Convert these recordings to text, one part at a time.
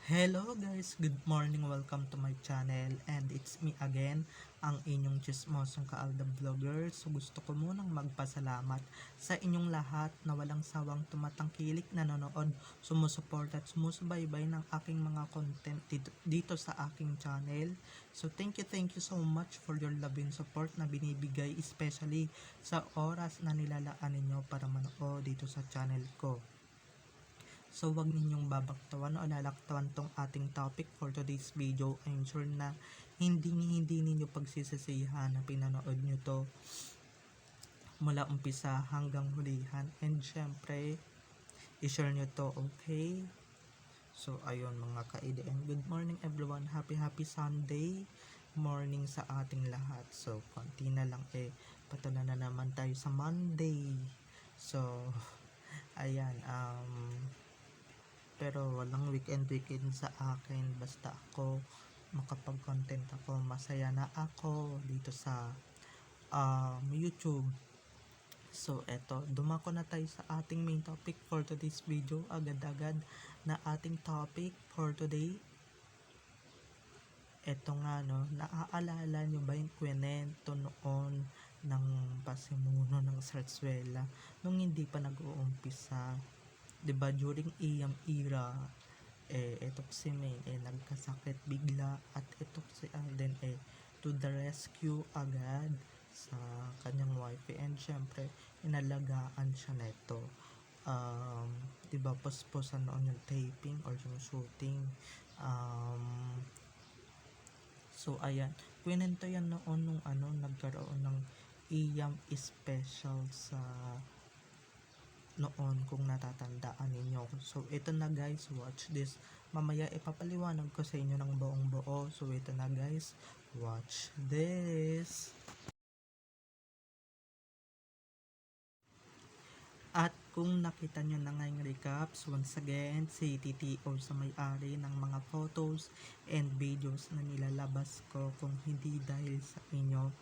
Hello guys, good morning, welcome to my channel and it's me again, ang inyong chismosong kaalda vlogger. So gusto ko munang magpasalamat sa inyong lahat na walang sawang tumatangkilik, nanonood, sumusuporta at sumusubaybay ng aking mga content dito sa aking channel. So thank you so much for your love and support na binibigay, especially sa oras na nilalaan ninyo para manood dito sa channel ko. So wag ninyong babaktawan o lalaktawan tong ating topic for today's video. I'm sure na hindi ninyo pagsisisihan na pinanood nyo to mula umpisa hanggang hulihan. And syempre, i-share nyo to, okay? So ayun mga ka-IDM, good morning everyone. Happy Sunday morning sa ating lahat. So konti na lang patuloy na naman tayo sa Monday. So ayan, pero walang weekend sa akin, basta ako makapag-content ako, masaya na ako dito sa YouTube. So eto, dumako na tayo sa ating main topic for today's video. Agad-agad na ating topic for today. Eto nga no, naaalala nyo ba yung kwento noon ng pasimuno ng Sarsuela nung hindi pa nag-uumpisa? 'Di ba during Iyam era, ito si Main nagkasakit bigla at ito si Alden to the rescue agad sa kanyang wife, and syempre inalagaan siya neto. 'Di ba posposan noon yung taping or yung shooting. So ayan, kwento yan noon nung nagkaroon ng Iyam special sa noon kung natatandaan ninyo. So ito na guys, watch this. Mamaya ipapaliwanag ko sa inyo ng buong buo. So ito na guys, watch this. At kung nakita nyo na ngayong recaps, once again, si TTO sa may-ari ng mga photos and videos na nilalabas ko. Kung hindi dahil sa inyo,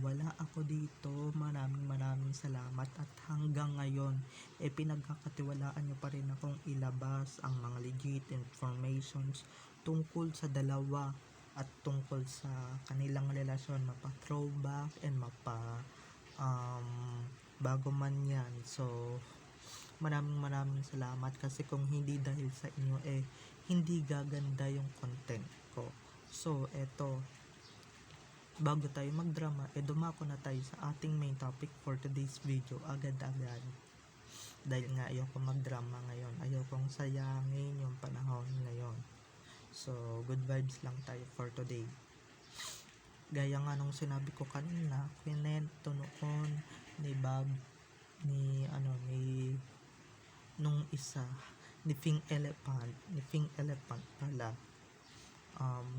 wala ako dito. Maraming salamat at hanggang ngayon pinagkakatiwalaan nyo pa rin akong ilabas ang mga legit informations tungkol sa dalawa at tungkol sa kanilang relasyon, mapa throwback and mapa bago man yan. So maraming salamat, kasi kung hindi dahil sa inyo hindi gaganda yung content ko. So eto, bago tayo magdrama, dumako na tayo sa ating main topic for today's video agad-agad. Dahil nga ayoko magdrama ngayon, ayokong sayangin yung panahon ngayon. So good vibes lang tayo for today. Gaya nga nung sinabi ko kanina, kwento noon ni Bob, ni nung isa, ni Pink Elephant pala,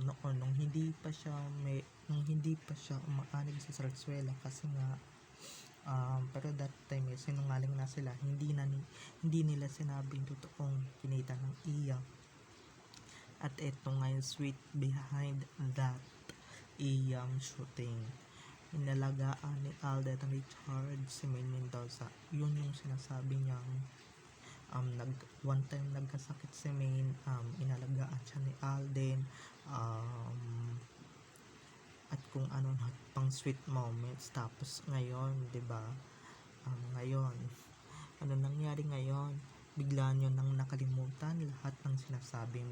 noon nung hindi pa siya umaanig sa Sarsuela, kasi nga pero that time sinungaling na sila, hindi nila sinabing totoong kinita ng Iya. At eto nga yung sweet behind that Iyam shooting. Inalagaan ni Alden Richard si Main Mendoza. Yun yung sinasabi niyang one time nagkasakit si Main, inalagaan siya ni Alden, at kung ano pang sweet moments. Tapos ngayon, 'di ba? Ngayon, ano nangyari ngayon? Bigla nyo nang nakalimutan lahat ng sinasabi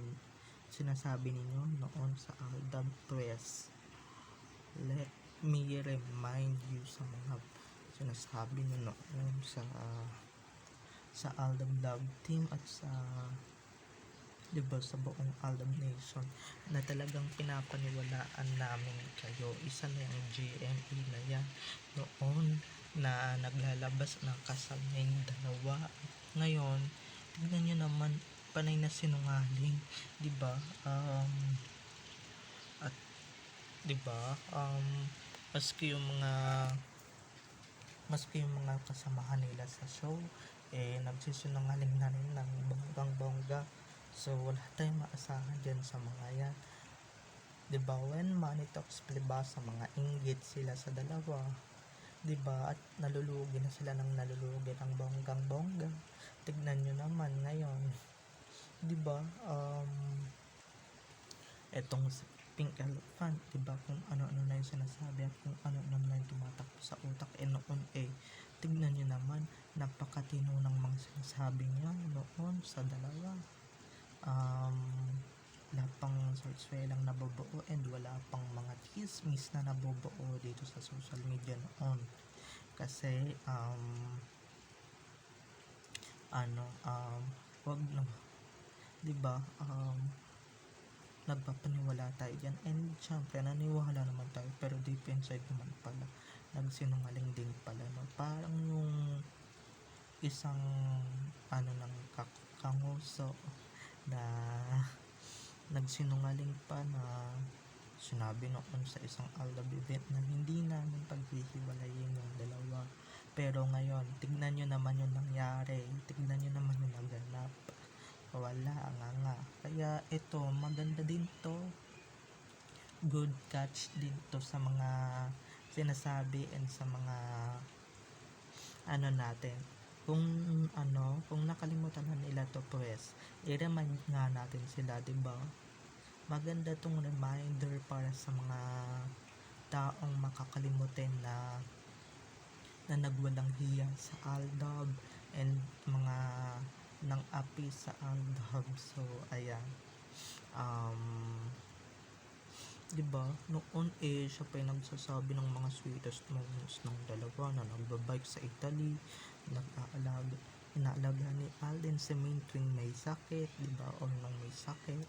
ninyo noon sa Aldab Press. Let me remind you sa mga sinasabi nyo noon sa Aldab Love Team at sa, diba, sa buong Aldab Nation, na talagang pinapaniwalaan namin kayo. Isa na yung GME na yan noon na naglalabas ng kasal ngayong dalawa. Ngayon, tignan nyo naman, panay na sinungaling, diba? At diba, maski yung mga kasamahan nila sa show nagsisinungaling na rin ng bonggang-bongga. So wala tayong maasahan dyan sa mga yan, diba? When money talks, diba, sa mga inggit sila sa dalawa, diba? At nalulugi na sila ng bonggang-bongga. Tignan nyo naman ngayon, 'Di ba? Etong si Pink Elephant, 'di ba? Kung ano-ano na yung sinasabi at kung ano-ano na yung tumatakbo sa utak. Noon tignan niyo naman, napakatino ng mga sinasabi niya noon sa dalawa. Um, wala pang sortswelang nabubuo and wala pang mga chismis na nabubuo dito sa social media noon. Kasi, ano, wag na, 'di ba? Nagpapaniwala tayo dyan and syempre naniwala naman tayo pero deep inside naman pala nagsinungaling din pala, no? Parang yung isang ano ng kanguso na nagsinungaling pa na sinabi noon sa isang Aldab event na hindi namin paghihiwalayin yung dalawa, pero ngayon tignan nyo naman yung nangyari, tignan nyo naman yung naganap, wala nga. Kaya ito maganda din to, good catch din to sa mga sinasabi and sa mga ano natin. Kung nakalimutan na nila to, pues i-remind nga natin sila, 'di ba? Maganda tong reminder para sa mga taong makakalimutin na nagwalang hiya sa Aldab and mga nang api sa Aldab. So ayan, um, 'di ba? Noon siya pa yung nagsasabi ng mga sweetest moments ng dalawa na nagbabike sa Italy, inaalaga ni Alden si Main tuwing may sakit, 'di ba? O nang may sakit,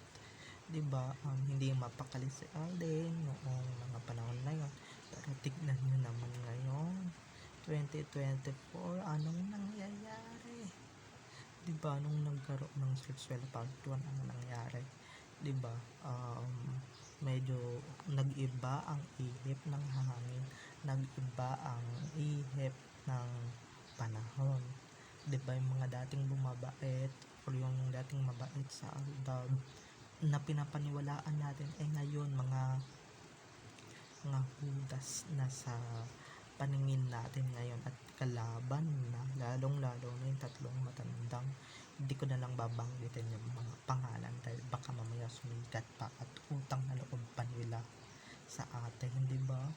'di ba? Hindi mapakali si Alden noong mga panahon na 'yon. Pero tignan niyo naman ngayon, 2024, anong nangyayari? 'Di ba? Nung nagkaroon ng Sexual Part 1, ano nangyari? 'Di ba? Medyo nag-iba ang ihip ng hangin, nag-iba ang ihip ng panahon. 'Di ba yung mga dating bumabait o yung dating mabait sa Aldab na pinapaniwalaan natin ngayon mga hudas na sa paningin natin ngayon at kalaban na, lalong lalo na yung tatlong matandang, hindi ko na lang babanggitin yung mga pangalan dahil baka mamaya sumikat pa at utang na loob pa nila sa atin, di ba?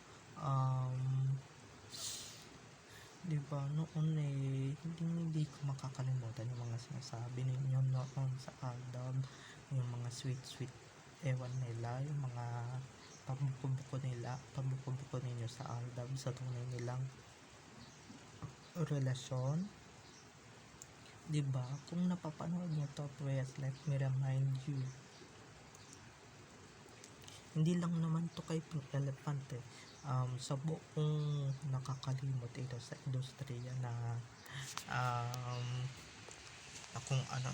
Di ba noon hindi ko makakalimutan yung mga sinasabi ninyo noon sa Aldab, yung mga sweet ewan nila, yung mga pabuko-buko ninyo sa Aldab sa tunay nilang relasyon. 'Di ba? Kung napapanood mo to, please let me remind you, hindi lang naman to kay Pink Elephant sa buong nakakalimot ito sa industriya na kung ano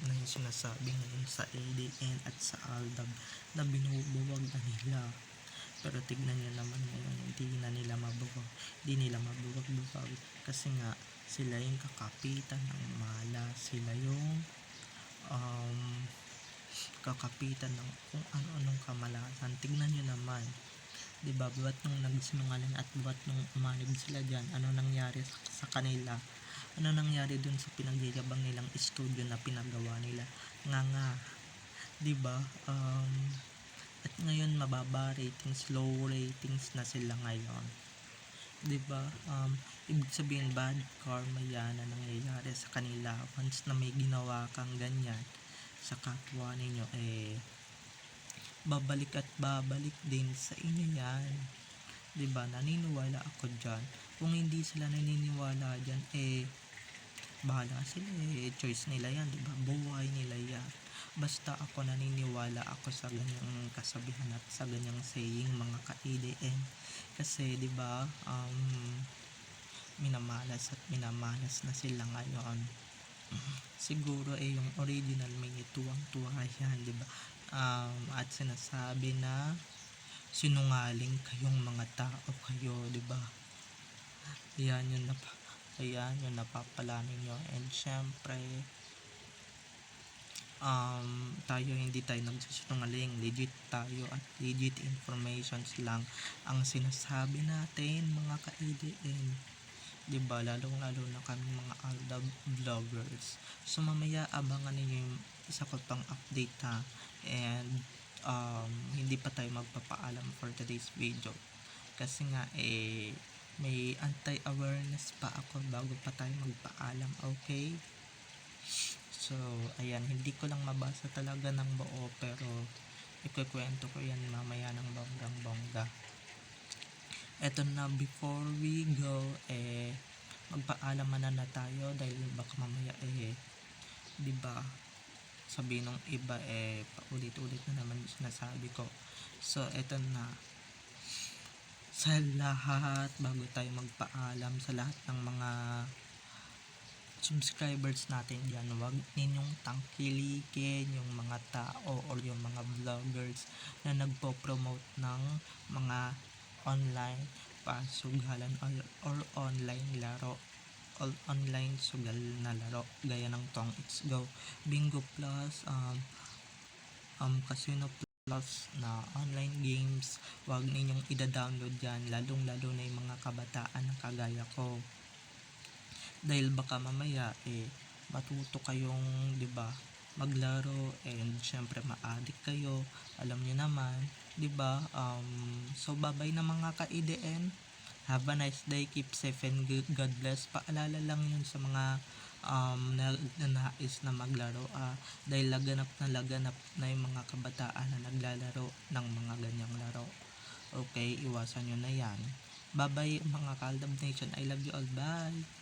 na yung sinasabi ngayon sa ADN at sa Aldab na binubuwag na nila. Pero tignan nyo naman ngayon, hindi nila mabuwag kasi nga sila yung kakapitan ng mala, sila yung kakapitan ng kung ano-anong kamalasan. Tignan nyo naman, 'di ba? Buwat nung nagsinungaling at buwat nung umanib sila diyan, ano nangyari sa kanila? Ano nangyari dun sa pinagyayabang nilang studio na pinagawa nila? Nga, 'di ba? At ngayon mababa ratings, low ratings na sila ngayon. 'Di ba? Ibig sabihin bad karma yan na nangyayari sa kanila once na may ginawa kang ganyan sa kapwa ninyo, babalik at babalik din sa inyo yan. 'Di ba? Naniniwala ako diyan. Kung hindi sila naniniwala diyan, bahala sila, choice nila yan, 'di ba? Buhay nila yan. Basta ako naniniwala ako sa ganyang kasabihan at sa ganyang saying, mga ka-ADN, kasi 'di ba, minamalas na sila ngayon. Siguro yung original may tuwang-tuwa yan, 'di ba? At sinasabi na sinungaling kayong mga tao kayo, 'di ba? Yan yung napapala ninyo. And syempre tayo hindi tayo nagsisinungaling, legit tayo at legit informations lang ang sinasabi natin, mga ka-ADN. 'di ba? Lalong-lalo na kami mga Alda vloggers. So mamaya abangan ninyo yung isa ko pang update ha. And hindi pa tayo magpapaalam for today's video. Kasi nga may anti-awareness pa ako bago pa tayo magpaalam, okay? So, ayan, hindi ko lang mabasa talaga ng buo pero ikukwento ko yan mamaya ng bonggang-bongga. Eto na, before we go, magpaalam na tayo dahil baka mamaya di ba sabi nung iba paulit-ulit na naman yung sinasabi ko. So, eto na, sa lahat, bago tayo magpaalam sa lahat ng mga subscribers natin dyan, wag ninyong tangkilikin yung mga tao or yung mga vloggers na nagpo-promote ng mga online pasugalan or online laro or online sugal na laro gaya ng Tong It's Go, Bingo Plus, Casino Plus na online games. Wag ninyong ida-download yan, lalong lalo na yung mga kabataan na kagaya ko, dahil baka mamaya matuto kayong, 'di ba, maglaro and syempre ma-addict kayo. Alam niyo naman, 'di ba? So babay na mga ka-IDM. Have a nice day, keep safe and God bless. Paalala lang 'yun sa mga nais na maglaro dahil laganap na yung mga kabataan na naglalaro ng mga ganyang laro. Okay, iwasan nyo na yan. Bye bye mga Kaldab Nation, I love you all, bye.